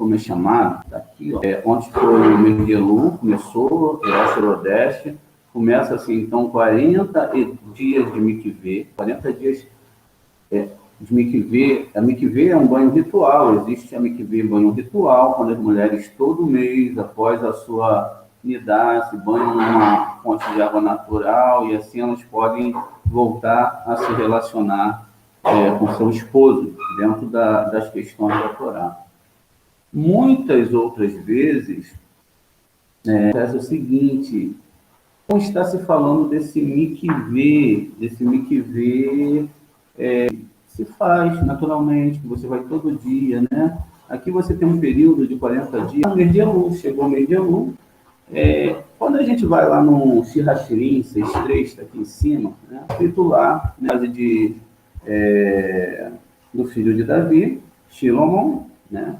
como é chamado, tá aqui, ó, onde foi o mês de Elul, começou, Rosh Rodeste, começa assim, então, 40 dias de mikvê, 40 dias de mikvê. A mikvê é um banho ritual, existe a mikvê banho ritual, quando as mulheres todo mês, após a sua nidar, se banham numa fonte de água natural, e assim elas podem voltar a se relacionar com seu esposo, dentro das questões da Torá. Muitas outras vezes, acontece o seguinte: não está se falando desse mikvê, se faz naturalmente, que você vai todo dia, né? Aqui você tem um período de 40 dias, mês de Elul, chegou o mês de Elul. Quando a gente vai lá no Shirachirim 6.3, está aqui em cima, né? Escrito lá, né, do filho de Davi, Shilomon, né?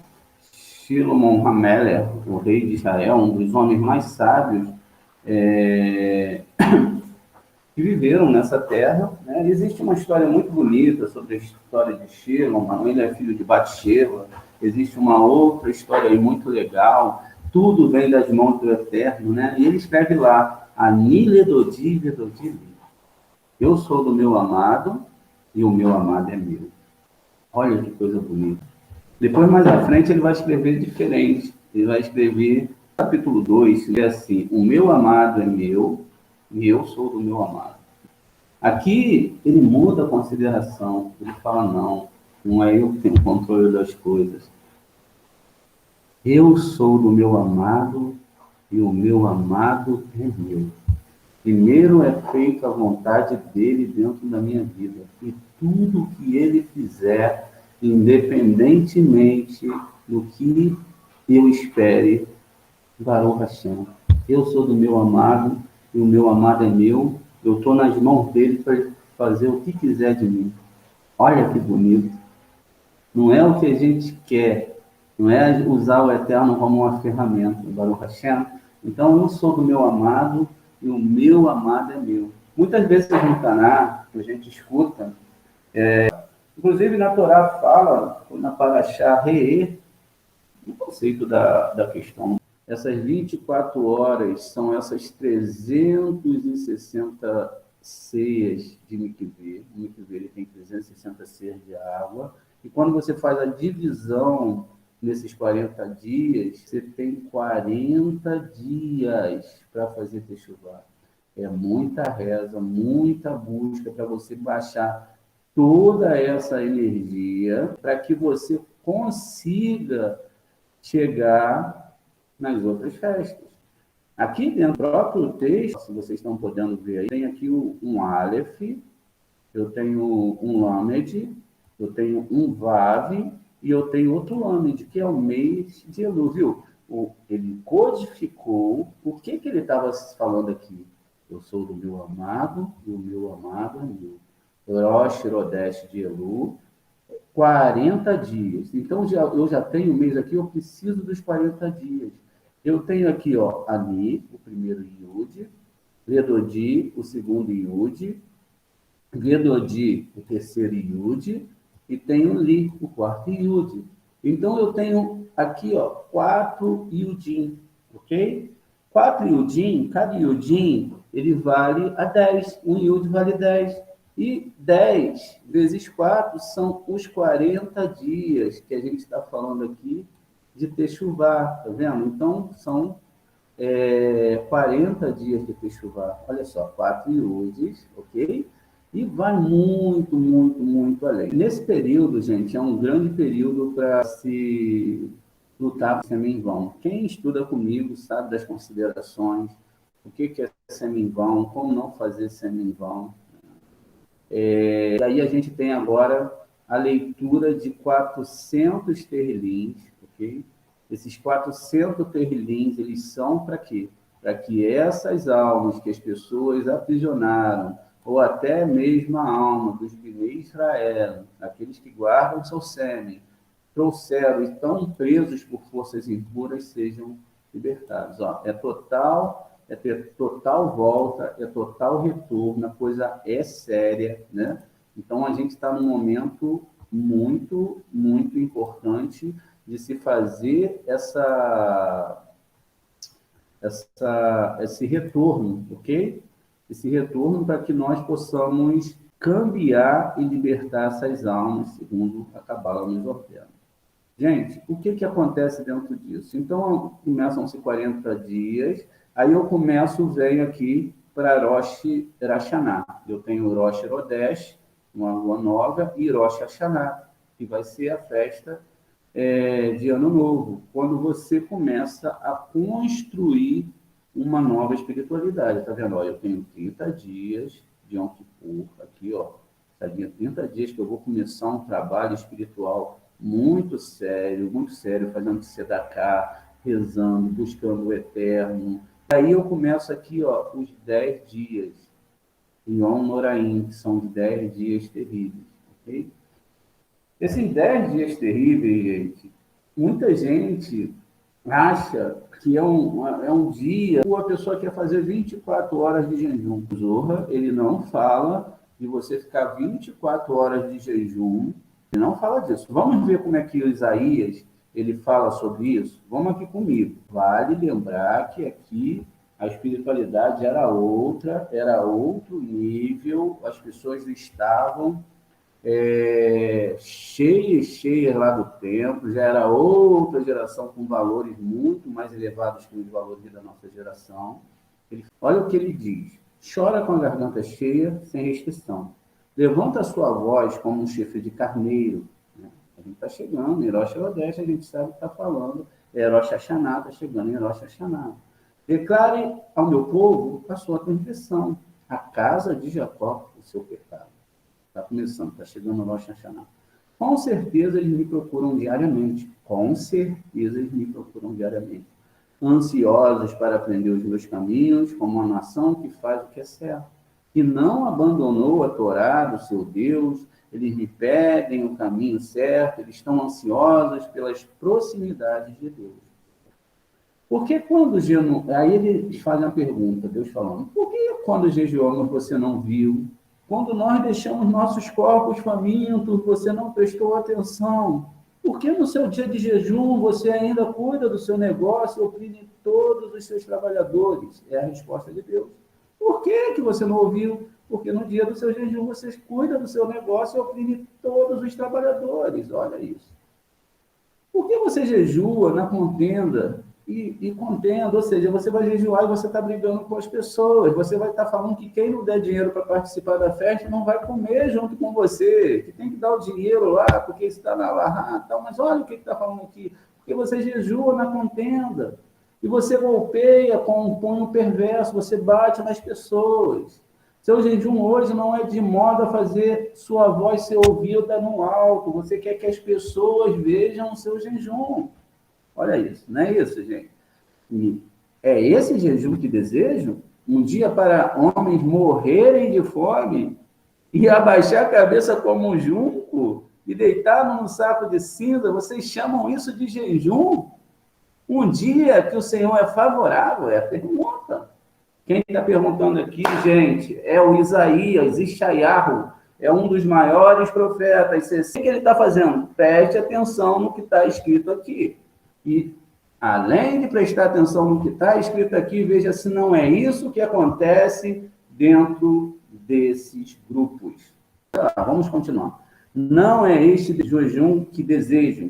Shilomon Hamelech, o rei de Israel, um dos homens mais sábios que viveram nessa terra, né? Existe uma história muito bonita sobre a história de Shilomon, ele é filho de Batsheva. Existe uma outra história aí muito legal, tudo vem das mãos do Eterno, né? E ele escreve lá, Ani Ledodi Vedodi Li. Eu sou do meu amado e o meu amado é meu. Olha que coisa bonita. Depois, mais à frente, ele vai escrever diferente. Ele vai escrever, capítulo 2, é assim, o meu amado é meu e eu sou do meu amado. Aqui, ele muda a consideração. Ele fala, não é eu que tenho controle das coisas. Eu sou do meu amado e o meu amado é meu. Primeiro é feita a vontade dele dentro da minha vida. E tudo que ele fizer, independentemente do que eu espere, Baruch Hashem. Eu sou do meu amado e o meu amado é meu. Eu estou nas mãos dele para fazer o que quiser de mim. Olha que bonito. Não é o que a gente quer, não é usar o Eterno como uma ferramenta, Baruch Hashem. Então, eu sou do meu amado e o meu amado é meu. Muitas vezes no Taná, a gente escuta, inclusive na Torá fala, na Parashá Re'ê, o conceito da questão. Essas 24 horas são essas 360 ceias de mikvê. O mikvê ele tem 360 ceias de água. E quando você faz a divisão nesses 40 dias, você tem 40 dias para fazer techuvá. É muita reza, muita busca para você baixar toda essa energia para que você consiga chegar nas outras festas. Aqui dentro do próprio texto, se vocês estão podendo ver aí, tem aqui um Aleph, eu tenho um Lamed, eu tenho um Vav e eu tenho outro Lamed, que é o mês de Elul, viu? Ele codificou o que ele estava falando aqui. Eu sou do meu amado e o meu amado é meu. Rosh Rodeste de Elul, 40 dias. Então, eu já tenho um mês aqui, eu preciso dos 40 dias. Eu tenho aqui, ó, Ani, o primeiro Yud, Vedodi, o segundo Yud, Vedodi, o terceiro Yud, e tenho Li, o quarto Yud. Então, eu tenho aqui, ó, 4 Yudim, ok? 4 Yudim, cada Yudim, ele vale a 10. Um Yud vale 10. E 10 vezes 4 são os 40 dias que a gente está falando aqui de techuvá, tá vendo? Então, são 40 dias de techuvá. Olha só, 4 iudes, ok? E vai muito, muito, muito além. Nesse período, gente, é um grande período para se lutar por seminvão. Quem estuda comigo sabe das considerações, o que é seminvão, como não fazer seminvão. Daí a gente tem agora a leitura de 400 terlins, ok? Esses 400 terlins, eles são para quê? Para que essas almas que as pessoas aprisionaram, ou até mesmo a alma dos Bnei Israel, aqueles que guardam seu sêmen, trouxeram e estão presos por forças impuras, sejam libertados. Ó, é ter total volta, é total retorno, a coisa é séria, né? Então, a gente está num momento muito, muito importante de se fazer esse retorno, ok? Esse retorno para que nós possamos cambiar e libertar essas almas, segundo a Cabala nos ordena. Gente, o que acontece dentro disso? Então, começam-se 40 dias, aí eu venho aqui para Rosh Hashanah. Eu tenho Rosh Chodesh, uma lua nova, e Rosh Hashanah, que vai ser a festa de Ano Novo, quando você começa a construir uma nova espiritualidade. Está vendo? Ó, eu tenho 30 dias de Yom Kippur, aqui, ó, 30 dias que eu vou começar um trabalho espiritual muito sério, fazendo tzedakah, rezando, buscando o eterno. Aí eu começo aqui, ó, os 10 dias, Yom Noraim, que são os 10 dias terríveis, ok? Esses 10 dias terríveis, gente, muita gente acha que é um dia que a pessoa quer fazer 24 horas de jejum. Zorra, ele não fala de você ficar 24 horas de jejum, ele não fala disso. Vamos ver como é que o Isaías ele fala sobre isso? Vamos aqui comigo. Vale lembrar que aqui a espiritualidade era outra, era outro nível, as pessoas estavam cheias lá do templo, já era outra geração com valores muito mais elevados que os valores da nossa geração. Olha o que ele diz: chora com a garganta cheia, sem restrição. Levanta a sua voz como um chifre de carneiro. Né? A gente está chegando em Rosh Chodesh, a gente sabe o que está falando. Rosh Hashanah está chegando em Rosh Hashanah. Declare ao meu povo a sua transgressão, a casa de Jacó o seu pecado. Está começando, está chegando o Rosh Hashanah. Com certeza eles me procuram diariamente. Com certeza eles me procuram diariamente. Ansiosos para aprender os meus caminhos, como uma nação que faz o que é certo. Que não abandonou a Torá do seu Deus, eles me pedem o caminho certo, eles estão ansiosos pelas proximidades de Deus. Porque quando aí eles fazem a pergunta, Deus falando, por que quando jejuamos você não viu? Quando nós deixamos nossos corpos famintos, você não prestou atenção. Por que no seu dia de jejum você ainda cuida do seu negócio e oprime todos os seus trabalhadores? É a resposta de Deus. Por que você não ouviu? Porque no dia do seu jejum você cuida do seu negócio e oprime todos os trabalhadores. Olha isso. Por que você jejua na contenda e contenda? Ou seja, você vai jejuar e você está brigando com as pessoas. Você vai estar falando que quem não der dinheiro para participar da festa não vai comer junto com você, que tem que dar o dinheiro lá, porque está na larra, tal. Mas olha o que está falando aqui. Porque você jejua na contenda. E você golpeia com um punho perverso, você bate nas pessoas. Seu jejum hoje não é de modo a fazer sua voz ser ouvida no alto. Você quer que as pessoas vejam o seu jejum. Olha isso, não é isso, gente? E é esse jejum que desejo? Um dia para homens morrerem de fome e abaixar a cabeça como um junco e deitar num saco de cinza? Vocês chamam isso de jejum? Um dia que o Senhor é favorável? É a pergunta. Quem está perguntando aqui, gente, é o Isaías, Ishayahu, é um dos maiores profetas. O que ele está fazendo? Preste atenção no que está escrito aqui. E, além de prestar atenção no que está escrito aqui, veja se não é isso que acontece dentro desses grupos. Vamos continuar. Não é este jejum que desejam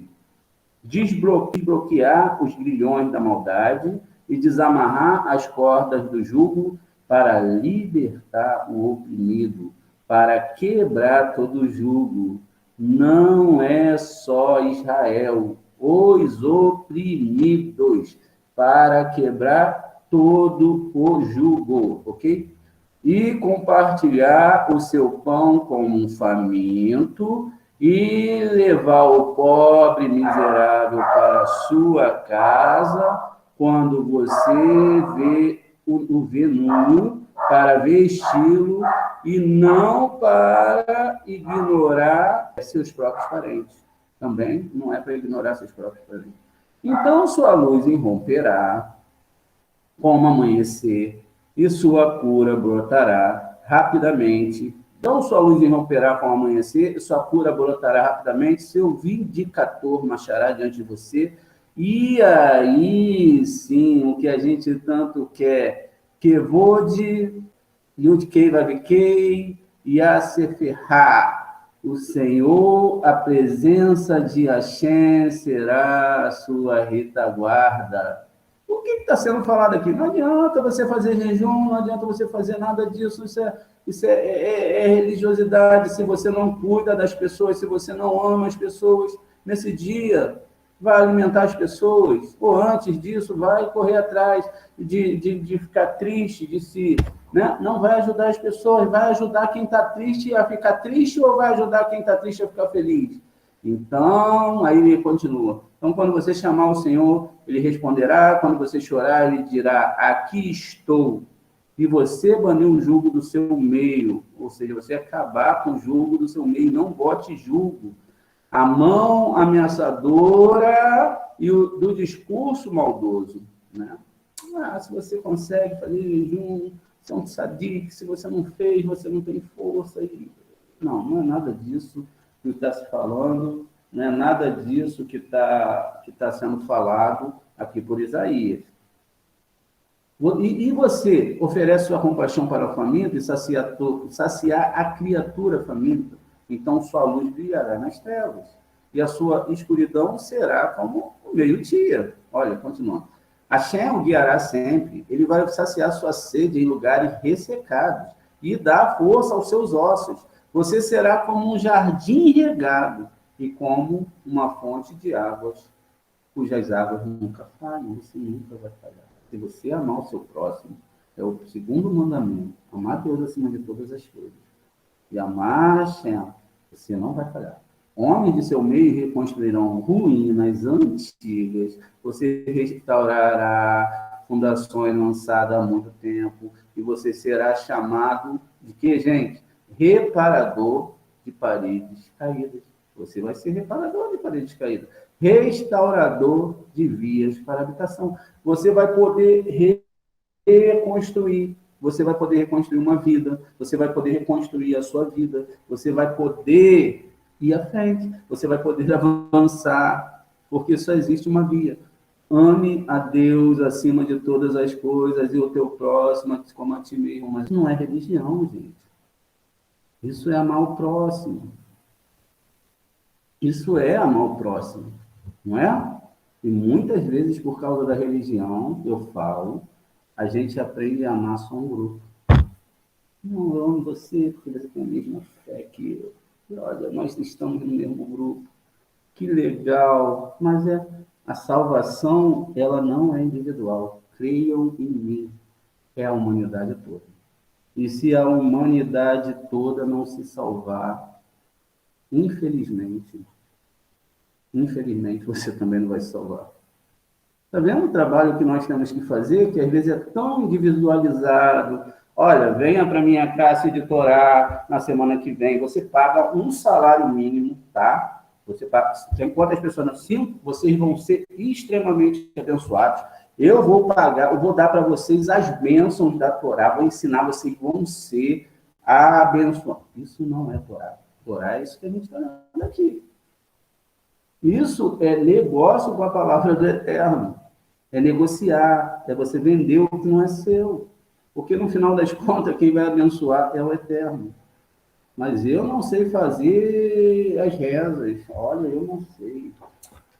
desbloquear os grilhões da maldade e desamarrar as cordas do jugo para libertar o oprimido, para quebrar todo o jugo. Não é só Israel, os oprimidos, para quebrar todo o jugo, ok? E compartilhar o seu pão com um faminto e levar o pobre miserável para a sua casa quando você vê nu, para vesti-lo e não para ignorar seus próprios parentes. Também não é para ignorar seus próprios parentes. Então sua luz irromperá como amanhecer e sua cura brotará rapidamente Então, sua luz irromperá com o amanhecer, sua cura brotará rapidamente, seu vindicator marchará diante de você, e aí, sim, o que a gente tanto quer, Kevod, Yud-Kei Vav-Kei, Yaseferá, o Senhor, a presença de Hashem será a sua retaguarda. O que está sendo falado aqui? Não adianta você fazer jejum, não adianta você fazer nada disso, isso é religiosidade, se você não cuida das pessoas, se você não ama as pessoas, nesse dia, vai alimentar as pessoas, ou antes disso, vai correr atrás de ficar triste, de se... Né? Não vai ajudar as pessoas, vai ajudar quem está triste a ficar triste, ou vai ajudar quem está triste a ficar feliz? Então, aí ele continua. Então, quando você chamar o Senhor, ele responderá. Quando você chorar, ele dirá, aqui estou. E você banir o jugo do seu meio, ou seja, você acabar com o jugo do seu meio, não bote jugo. A mão ameaçadora e do discurso maldoso. Né? Se você consegue fazer jejum, você é um tzadik, se você não fez, você não tem força. Não é nada disso que está se falando, não é nada disso que está sendo falado aqui por Isaías. E você oferece sua compaixão para o faminto e saciar a criatura faminta, então sua luz brilhará nas trevas, e a sua escuridão será como o meio-dia. Olha, continuando. Hashem o guiará sempre, ele vai saciar sua sede em lugares ressecados e dar força aos seus ossos. Você será como um jardim regado e como uma fonte de águas, cujas águas nunca falham, você nunca vai falhar. Se você amar o seu próximo, é o segundo mandamento, amar Deus acima de todas as coisas. E amar Hashem, você não vai falhar. Homens de seu meio reconstruirão ruínas antigas, você restaurará fundações lançadas há muito tempo, e você será chamado de quê, gente? Reparador de paredes caídas. Você vai ser reparador de paredes caídas. Restaurador de vias para habitação. Você vai poder reconstruir. Você vai poder reconstruir uma vida. Você vai poder reconstruir a sua vida. Você vai poder ir à frente. Você vai poder avançar. Porque só existe uma via. Ame a Deus acima de todas as coisas e o teu próximo como a ti mesmo. Mas não é religião, gente. Isso é amar o próximo. Isso é amar o próximo, não é? E muitas vezes, por causa da religião, eu falo, a gente aprende a amar só um grupo. Não, eu amo você porque você tem a mesma fé que eu. E olha, nós estamos no mesmo grupo. Que legal. Mas a salvação, ela não é individual. Creiam em mim. É a humanidade toda. E se a humanidade toda não se salvar, infelizmente, você também não vai se salvar. Está vendo o trabalho que nós temos que fazer, que às vezes é tão individualizado? Olha, venha para a minha classe de Torá na semana que vem, você paga um salário mínimo, tá? Você paga, tem quantas pessoas? 5, vocês vão ser extremamente abençoados. Eu vou pagar, eu vou dar para vocês as bênçãos da Torá, vou ensinar, vocês vão ser abençoados. Isso não é Torá. Torá é isso que a gente está falando aqui. Isso é negócio com a palavra do Eterno. É negociar, é você vender o que não é seu. Porque no final das contas, quem vai abençoar é o Eterno. Mas eu não sei fazer as rezas. Olha, eu não sei.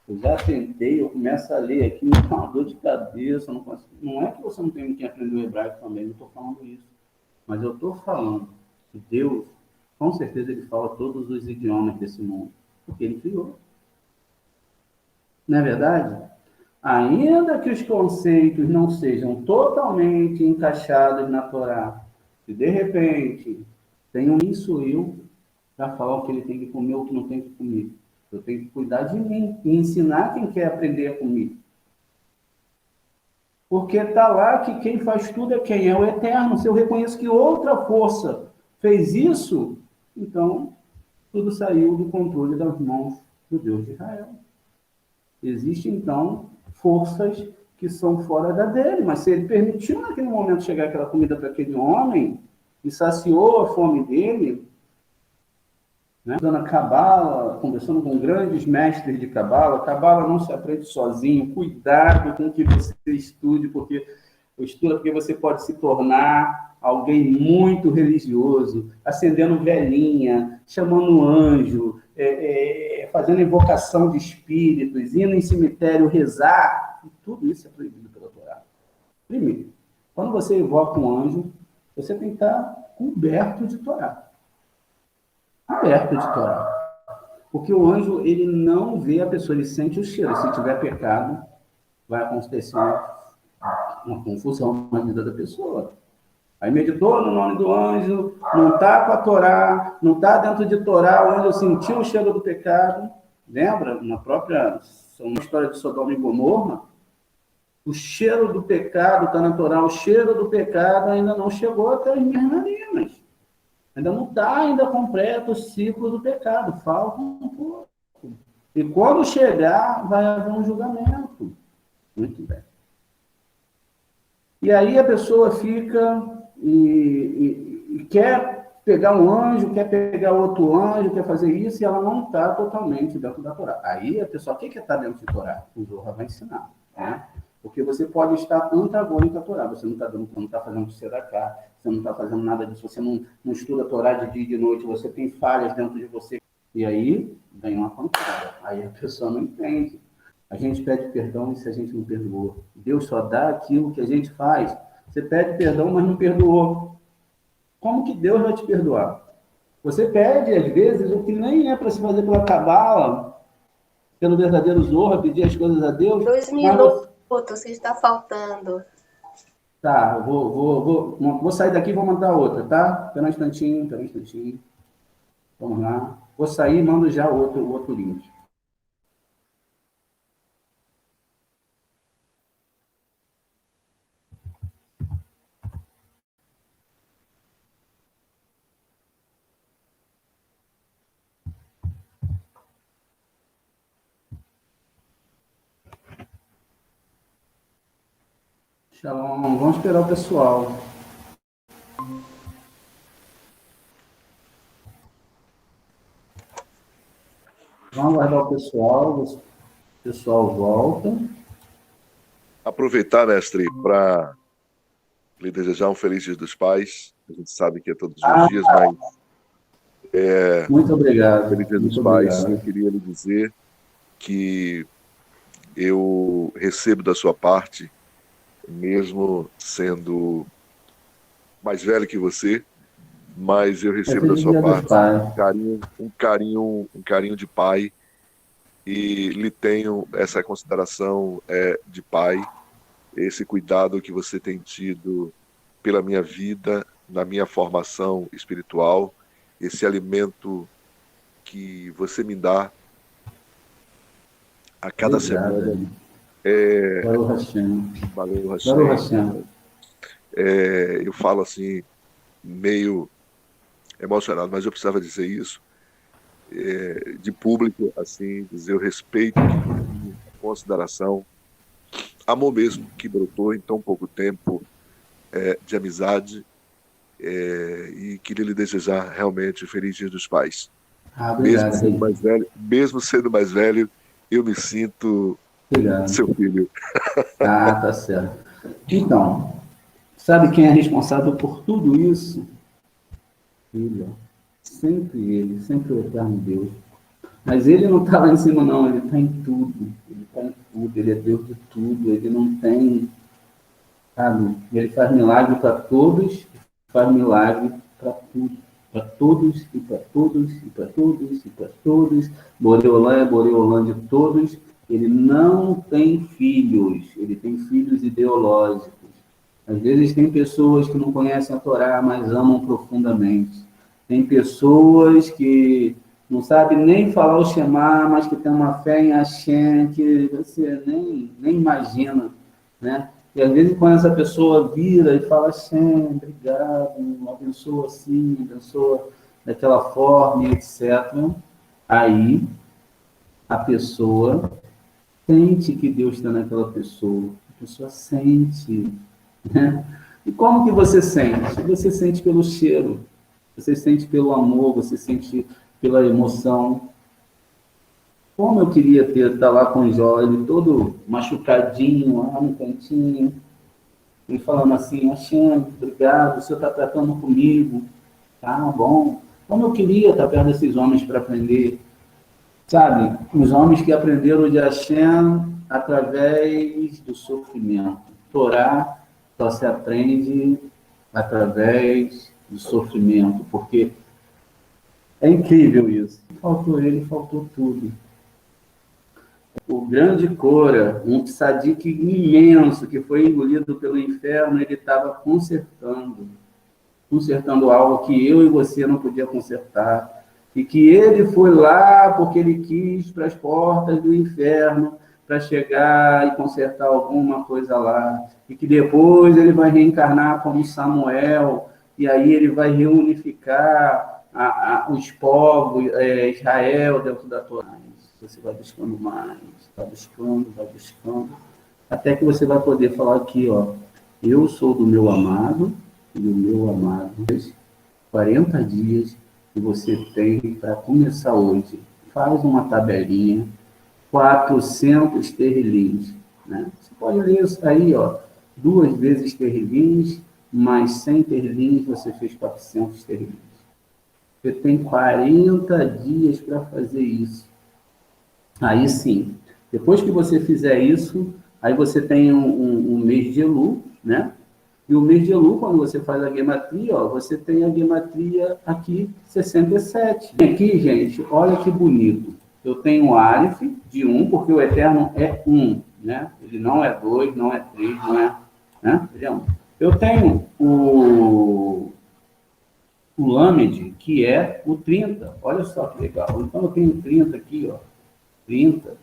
Eu já tentei, eu começo a ler aqui, me dá uma dor de cabeça, não consigo. Não é que você não tem que aprender o hebraico também, não estou falando isso. Mas eu estou falando que Deus, com certeza, ele fala todos os idiomas desse mundo, porque ele criou. Não é verdade? Ainda que os conceitos não sejam totalmente encaixados na Torá, se de repente tem um isso eu para falar o que ele tem que comer ou o que não tem que comer, eu tenho que cuidar de mim e ensinar quem quer aprender a comer. Porque está lá que quem faz tudo é quem? É o Eterno. Se eu reconheço que outra força fez isso, então tudo saiu do controle das mãos do Deus de Israel. Existem, então, forças que são fora da dele, mas se ele permitiu naquele momento chegar aquela comida para aquele homem e saciou a fome dele, né? Estudando a Cabala, conversando com grandes mestres de Cabala. Cabala não se aprende sozinho. Cuidado com o que você estude, porque você pode se tornar alguém muito religioso, acendendo velhinha, chamando anjo, fazendo invocação de espíritos, indo em cemitério rezar. Tudo isso é proibido pela Torá. Primeiro, quando você invoca um anjo, você tem que estar coberto de Torá. Aberto de Torá. Porque o anjo, ele não vê a pessoa, ele sente o cheiro. Se tiver pecado, vai acontecer uma confusão na vida da pessoa. Aí meditou no nome do anjo, não está com a Torá, não está dentro de Torá, o anjo sentiu o cheiro do pecado. Lembra? Na própria história de Sodoma e Gomorra, o cheiro do pecado está na Torá, o cheiro do pecado ainda não chegou até as Mernaninas. Ainda não está ainda completo o ciclo do pecado, falta um pouco. E quando chegar, vai haver um julgamento. Muito bem. E aí a pessoa fica e quer pegar um anjo, quer pegar outro anjo, quer fazer isso, e ela não está totalmente dentro da Torá. Aí a pessoa, o que está dentro de Torá? O Zohar vai ensinar, né? Porque você pode estar antagônico à Torá, você não está fazendo tzedakah, você não está fazendo nada disso, você não estuda a Torá de dia e de noite, você tem falhas dentro de você. E aí vem uma pancada, aí a pessoa não entende. A gente pede perdão e se a gente não perdoou. Deus só dá aquilo que a gente faz. Você pede perdão, mas não perdoou. Como que Deus vai te perdoar? Você pede, às vezes, o que nem é para se fazer pela Cabala, pelo verdadeiro Zohar, pedir as coisas a Deus. 2 minutos que está faltando. Tá, vou sair daqui e vou mandar outra, tá? Espera um instantinho. Vamos lá. Vou sair e mando já o outro link. Shalom, vamos esperar o pessoal. Vamos aguardar o pessoal volta. Aproveitar, mestre, para lhe desejar um feliz Dia dos Pais. A gente sabe que é todos os dias, mas muito obrigado. Feliz Dia dos Pais. Eu queria lhe dizer que eu recebo da sua parte, mesmo sendo mais velho que você, mas eu recebo da sua parte um carinho de pai, e lhe tenho essa consideração de pai, esse cuidado que você tem tido pela minha vida, na minha formação espiritual, esse alimento que você me dá a cada semana. Valeu, Hashem. Eu falo assim, meio emocionado, mas eu precisava dizer isso, de público, assim, dizer o respeito, a consideração, amor mesmo, que brotou em tão pouco tempo de amizade, e queria lhe desejar realmente feliz Dia dos Pais. Obrigado, mesmo sendo mais velho, eu me sinto seu filho. Tá certo. Então, sabe quem é responsável por tudo isso? Filho. Sempre ele, sempre o eterno Deus. Mas ele não está lá em cima, não. Ele está em tudo. Ele está em tudo. Ele é Deus de tudo. Ele não tem... Sabe? Ele faz milagre para todos, faz milagre para tudo. Para todos, e para todos, e para todos, e para todos. Boreolã é Boreolã de todos. Ele não tem filhos. Ele tem filhos ideológicos. Às vezes tem pessoas que não conhecem a Torá, mas amam profundamente. Tem pessoas que não sabem nem falar o Shema, mas que tem uma fé em Hashem que você nem imagina, né? E às vezes quando essa pessoa vira e fala, Hashem, obrigado, abençoa assim, abençoa daquela forma, etc. Aí a pessoa sente que Deus está naquela pessoa. A pessoa sente, né? E como que você sente? Você sente pelo cheiro. Você sente pelo amor, você sente pela emoção. Como eu queria estar lá com o Jó, ele todo machucadinho, lá no cantinho, e falando assim: Hashem, obrigado, o senhor está tratando comigo, tá bom. Como eu queria estar perto desses homens para aprender, sabe? Os homens que aprenderam de Hashem através do sofrimento. Torá só se aprende através do sofrimento, porque é incrível isso. Faltou ele, faltou tudo. O grande Cora, um tzadik imenso que foi engolido pelo inferno, ele estava consertando algo que eu e você não podia consertar, e que ele foi lá porque ele quis para as portas do inferno para chegar e consertar alguma coisa lá, e que depois ele vai reencarnar como Samuel, e aí ele vai reunificar os povos, Israel dentro da Torá. Você vai buscando mais, vai buscando, até que você vai poder falar aqui, ó, eu sou do meu amado, e o meu amado, 40 dias que você tem para começar hoje. Faz uma tabelinha, 400 terrilins, né? Você pode ler isso aí, ó, 2 vezes terrilins, mais 100 terrilins, você fez 400 terrilins. Você tem 40 dias para fazer isso. Aí sim, depois que você fizer isso, aí você tem um mês de Elu, né? E o mês de Elu, quando você faz a gematria, ó, você tem a gematria aqui, 67. Aqui, gente, olha que bonito. Eu tenho o Aleph de 1, porque o Eterno é 1, né? Ele não é 2, não é 3, não é... Né? Ele é 1. Eu tenho o Lamed, que é o 30. Olha só que legal. Então, eu tenho 30 aqui, ó. 30.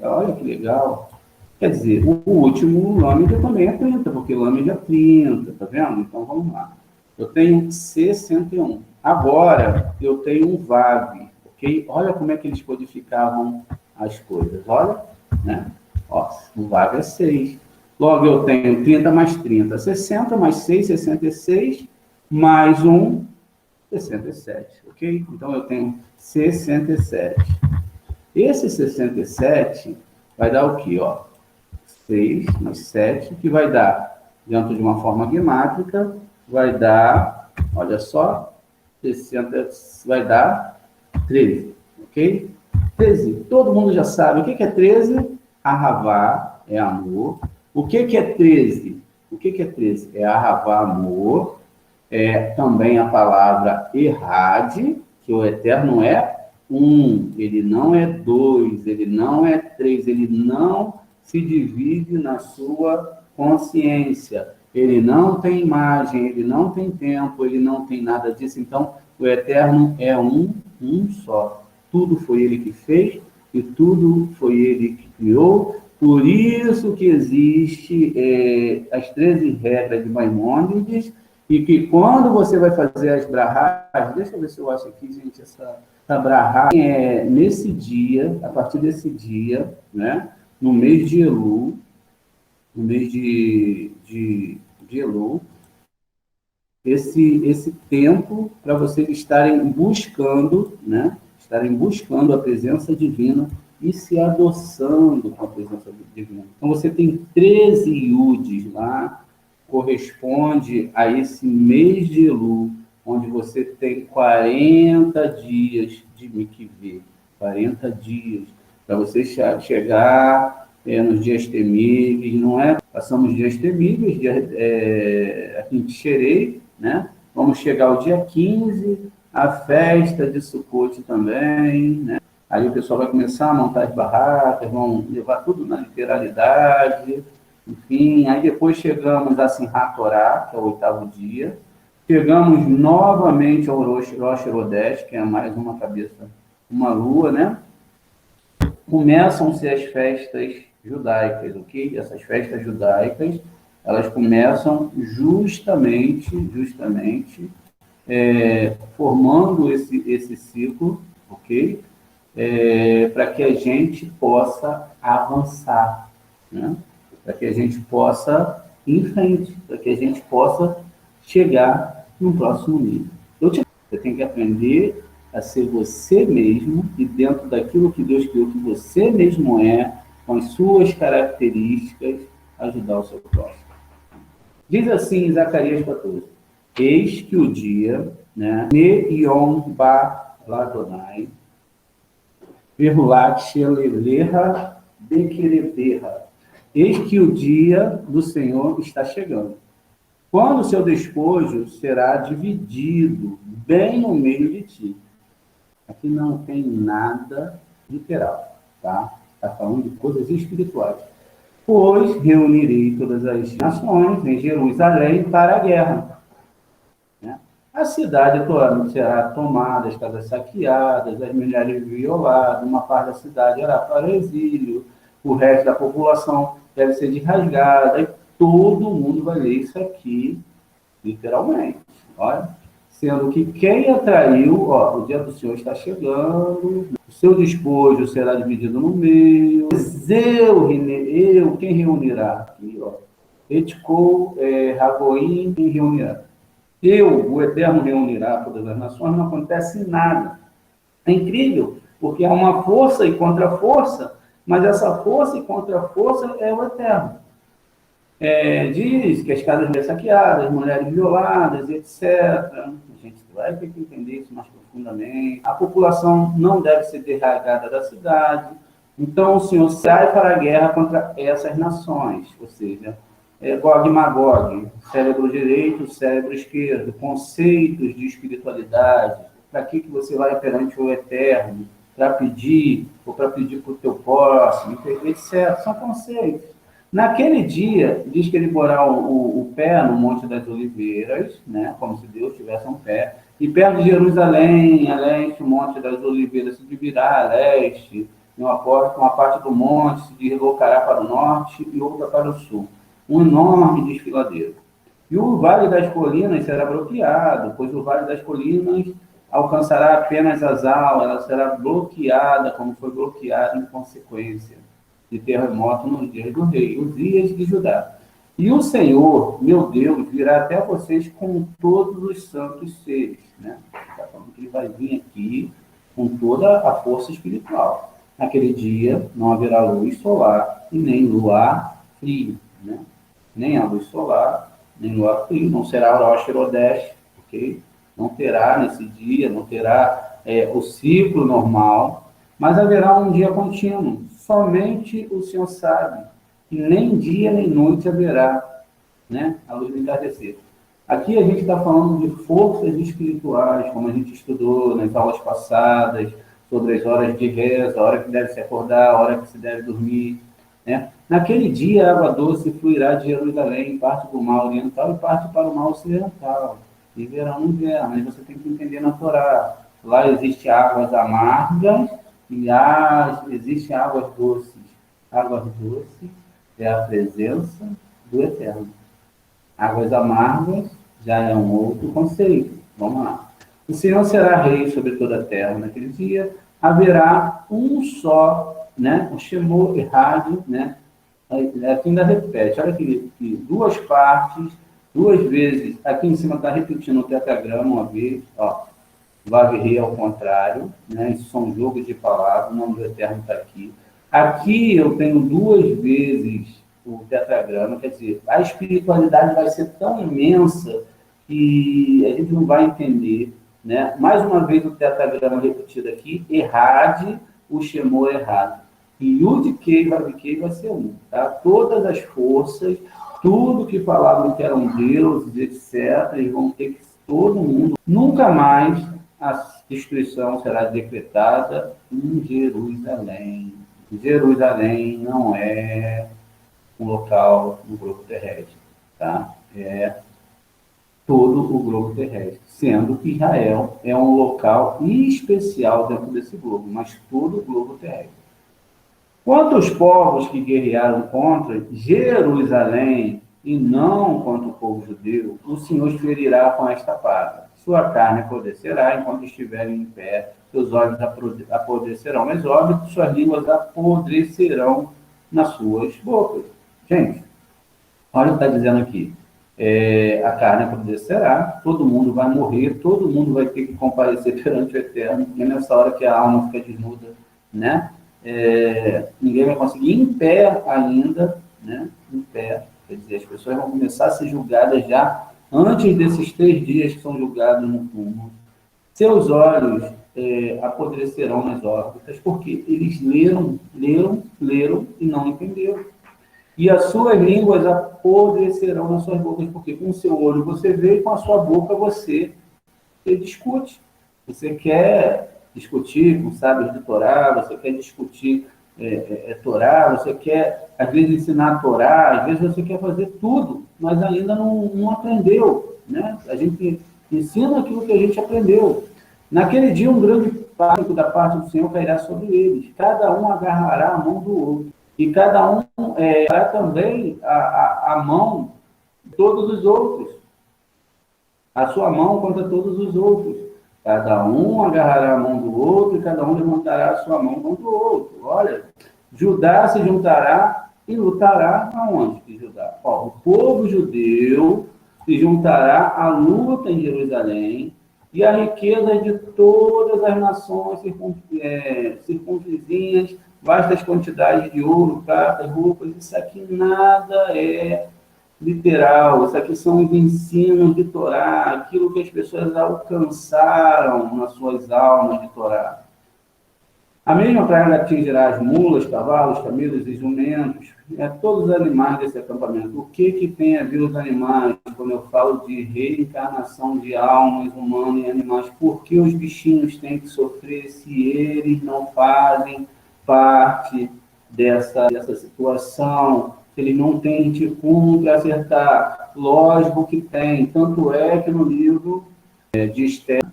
Olha que legal. Quer dizer, o último Lâmida também é 30, porque Lâmida é 30, tá vendo? Então, vamos lá. Eu tenho 61. Agora, eu tenho um VAV, ok? Olha como é que eles codificavam as coisas, olha, né? Ó, o VAV é 6. Logo, eu tenho 30 mais 30, 60, mais 6, 66, mais 1, 67, ok? Então, eu tenho 67. Esse 67 vai dar o quê? Ó, 6 mais 7, que vai dar, dentro de uma forma gemátrica, vai dar, olha só, 60 vai dar 13, ok? 13, todo mundo já sabe. O que é 13? Ahavá é amor. O que é 13? O que é 13? É Ahavá, amor. É também a palavra Errad, que o Eterno é 1, ele não é 2, ele não é 3, ele não se divide na sua consciência, ele não tem imagem, ele não tem tempo, ele não tem nada disso. Então, o Eterno é um só. Tudo foi ele que fez e tudo foi ele que criou. Por isso que existe as 13 regras de Maimônides, e que quando você vai fazer as brahás, deixa eu ver se eu acho aqui, gente, essa brahá nesse dia, a partir desse dia, né, no mês de Elu, no mês de Elu, esse tempo para vocês estarem buscando, né, estarem buscando a presença divina e se adoçando com a presença divina. Então, você tem 13 iudes lá, corresponde a esse mês de Elu, onde você tem 40 dias de Mikvê, 40 dias, para você chegar nos dias temíveis, não é? Passamos dias temíveis, aqui em Xerei, né? Vamos chegar ao dia 15, a festa de Sukkot também, né? Aí o pessoal vai começar a montar as barracas, vão levar tudo na literalidade, enfim. Aí depois chegamos a Simchat Torá, que é o 8º dia, chegamos novamente ao Rosh Chodesh, que é mais uma cabeça, uma lua, né? Começam-se as festas judaicas, ok? Essas festas judaicas, elas começam justamente formando esse ciclo, ok? Para que a gente possa avançar, né? Para que a gente possa ir em frente, para que a gente possa chegar no próximo nível. Você tem que aprender a ser você mesmo e dentro daquilo que Deus criou que você mesmo é, com as suas características, ajudar o seu próximo. Diz assim em Zacarias 14, eis que o dia, né, Ne-Ion Ba-Ladonai, Perrulat Sheleleha Bequereberra, eis que o dia do Senhor está chegando. Quando o seu despojo será dividido bem no meio de ti. Aqui não tem nada literal, tá? Está falando de coisas espirituais. Pois reunirei todas as nações em Jerusalém para a guerra. Né? A cidade toda será tomada, as casas saqueadas, as mulheres violadas, uma parte da cidade irá para o exílio, o resto da população deve ser desrasgada, e todo mundo vai ler isso aqui, literalmente. Olha, sendo que quem atraiu, o dia do Senhor está chegando, o seu despojo será dividido no meio, quem reunirá? Aqui, Eticou, Ragoim, quem reunirá? O Eterno reunirá todas as nações, não acontece nada. É incrível, porque há uma força e contra-força, mas essa força e contra-força é o Eterno. Diz que as casas serão saqueadas, mulheres violadas, etc. A gente vai ter que entender isso mais profundamente. A população não deve ser derragada da cidade. Então, o Senhor sai para a guerra contra essas nações, ou seja, Gog e Magog, cérebro direito, cérebro esquerdo, conceitos de espiritualidade. Para que você vai perante o Eterno? Para pedir, ou para pedir para o teu próximo, etc. São conceitos. Naquele dia, diz que ele porá o pé no Monte das Oliveiras, né, como se Deus tivesse um pé, e perto de Jerusalém, a leste, o Monte das Oliveiras se dividirá a leste, uma parte do monte se deslocará para o norte e outra para o sul. Um enorme desfiladeiro. E o Vale das Colinas será bloqueado, pois o Vale das Colinas alcançará apenas Azal, ela será bloqueada, como foi bloqueada em consequência de terremoto nos dias do rei Uzias de Judá. E o Senhor, meu Deus, virá até vocês com todos os santos seres. Né? Está falando que ele vai vir aqui com toda a força espiritual. Naquele dia não haverá luz solar e nem luar frio. Né? Nem a luz solar, nem luar frio. Não será Rosh Herodesh, ok? Não terá nesse dia, não terá o ciclo normal, mas haverá um dia contínuo. Somente o Senhor sabe, que nem dia nem noite haverá, né? A luz do entardecer. Aqui a gente está falando de forças espirituais, como a gente estudou nas aulas passadas, sobre as horas de reza, a hora que deve se acordar, a hora que se deve dormir. Né? Naquele dia, a água doce fluirá de Jerusalém, parte do mar oriental e parte para o mar ocidental. E verão no inverno, mas você tem que entender na Torá. Lá existem águas amargas, e existem águas doces. Águas doces é a presença do Eterno. Águas amargas já é um outro conceito. Vamos lá. O Senhor será rei sobre toda a terra. Naquele dia haverá um só, né? O Shemô Errado, né? Aqui ainda repete. Olha aqui, duas partes, duas vezes. Aqui em cima está repetindo o tetragrama uma vez, Vav-Rei ao contrário, né? Isso são jogos de palavras, o nome do Eterno está aqui. Aqui eu tenho duas vezes o tetragrama, quer dizer, a espiritualidade vai ser tão imensa que a gente não vai entender, né? Mais uma vez o tetragrama repetido aqui, Errade, o Shemô errado. E Yud-Kei, Vav-Kei vai ser um, tá? Todas as forças, tudo que falavam que eram deuses, etc., eles vão ter que, todo mundo, nunca mais a destruição será decretada em Jerusalém. Jerusalém não é um local no globo terrestre, tá? É todo o globo terrestre, sendo que Israel é um local especial dentro desse globo, mas todo o globo terrestre. Quanto aos povos que guerrearam contra Jerusalém e não contra o povo judeu, o Senhor os ferirá com esta espada. Sua carne apodrecerá enquanto estiverem em pé, seus olhos apodrecerão nas órbitas, suas línguas apodrecerão nas suas bocas. Gente, olha o que está dizendo aqui. A carne apodrecerá, todo mundo vai morrer, todo mundo vai ter que comparecer perante o Eterno, e nessa hora que a alma fica desnuda, né? Ninguém vai conseguir em pé ainda, né? Em pé, quer dizer, as pessoas vão começar a ser julgadas já antes desses 3 dias que são julgados no túmulo. Seus olhos apodrecerão nas órbitas, porque eles leram e não entenderam. E as suas línguas apodrecerão nas suas bocas, porque com o seu olho você vê e com a sua boca você discute. Você quer discutir com sábios de Torá, você quer discutir Torá, você quer, às vezes, ensinar a Torá, às vezes você quer fazer tudo, mas ainda não aprendeu, né? A gente ensina aquilo que a gente aprendeu. Naquele dia, um grande pânico da parte do Senhor cairá sobre eles. Cada um agarrará a mão do outro. E cada um dará também a mão de todos os outros. A sua mão contra todos os outros. Cada um agarrará a mão do outro e cada um levantará a sua mão contra o outro. Olha, Judá se juntará e lutará aonde que Judá? O povo judeu se juntará à luta em Jerusalém e a riqueza de todas as nações circunvizinhas, vastas quantidades de ouro, prata, roupas. Isso aqui nada é literal, isso aqui são os ensinos de Torá, aquilo que as pessoas alcançaram nas suas almas de Torá. A mesma praga atingirá as mulas, cavalos, camelos e jumentos, todos os animais desse acampamento. O que tem a ver os animais quando eu falo de reencarnação de almas humanas e animais? Por que os bichinhos têm que sofrer se eles não fazem parte dessa situação? Se eles não têm ticum para acertar? Lógico que tem. Tanto é que no livro de Esther,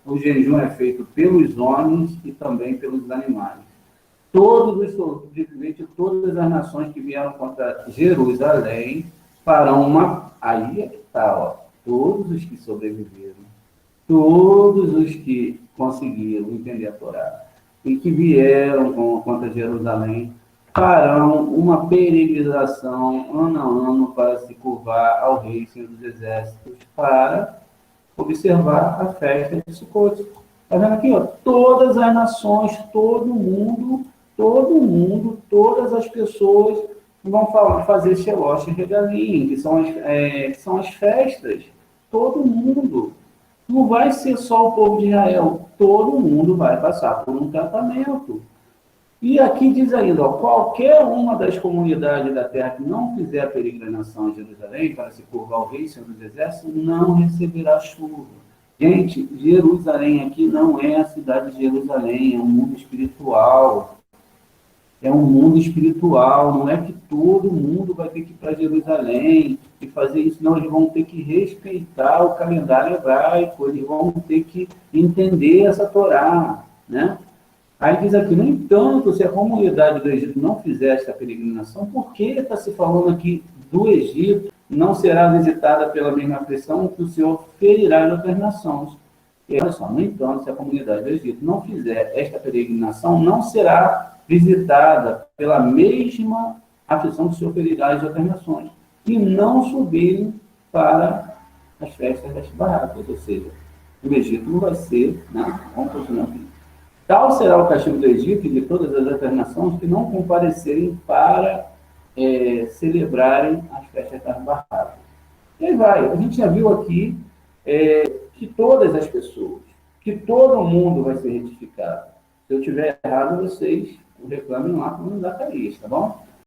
o jejum é feito pelos homens e também pelos animais. Todos os sobreviventes de todas as nações que vieram contra Jerusalém farão uma... Aí é que está, todos os que sobreviveram, todos os que conseguiram entender a Torá e que vieram contra Jerusalém farão uma peregrinação ano a ano para se curvar ao Rei Senhor dos Exércitos, para observar a festa de Sukkot. Está vendo aqui? Todas as nações, todo mundo, todas as pessoas vão fazer Shelosh e Regalim, que são as festas. Todo mundo. Não vai ser só o povo de Israel. Todo mundo vai passar por um tratamento. E aqui diz ainda, qualquer uma das comunidades da terra que não fizer a peregrinação a Jerusalém para se curvar ao Rei, Senhor dos Exércitos, não receberá chuva. Gente, Jerusalém aqui não é a cidade de Jerusalém, é um mundo espiritual. É um mundo espiritual, não é que todo mundo vai ter que ir para Jerusalém e fazer isso, não, eles vão ter que respeitar o calendário hebraico, eles vão ter que entender essa Torá, né? Aí diz aqui, no entanto, se a comunidade do Egito não fizer esta peregrinação, por que está se falando aqui do Egito? Não será visitada pela mesma aflição que o Senhor ferirá as outras nações. E olha só, no entanto, se a comunidade do Egito não fizer esta peregrinação, não será visitada pela mesma aflição que o Senhor ferirá as outras nações, e não subirem para as festas das barracas, ou seja, o Egito não vai ser, né? Vamos continuar aqui. Tal será o castigo do Egito e de todas as outras nações que não comparecerem para celebrarem as festas das barracas. E aí vai, a gente já viu aqui que todas as pessoas, que todo mundo vai ser retificado. Se eu tiver errado, vocês reclamem lá com o Zacarias, tá bom?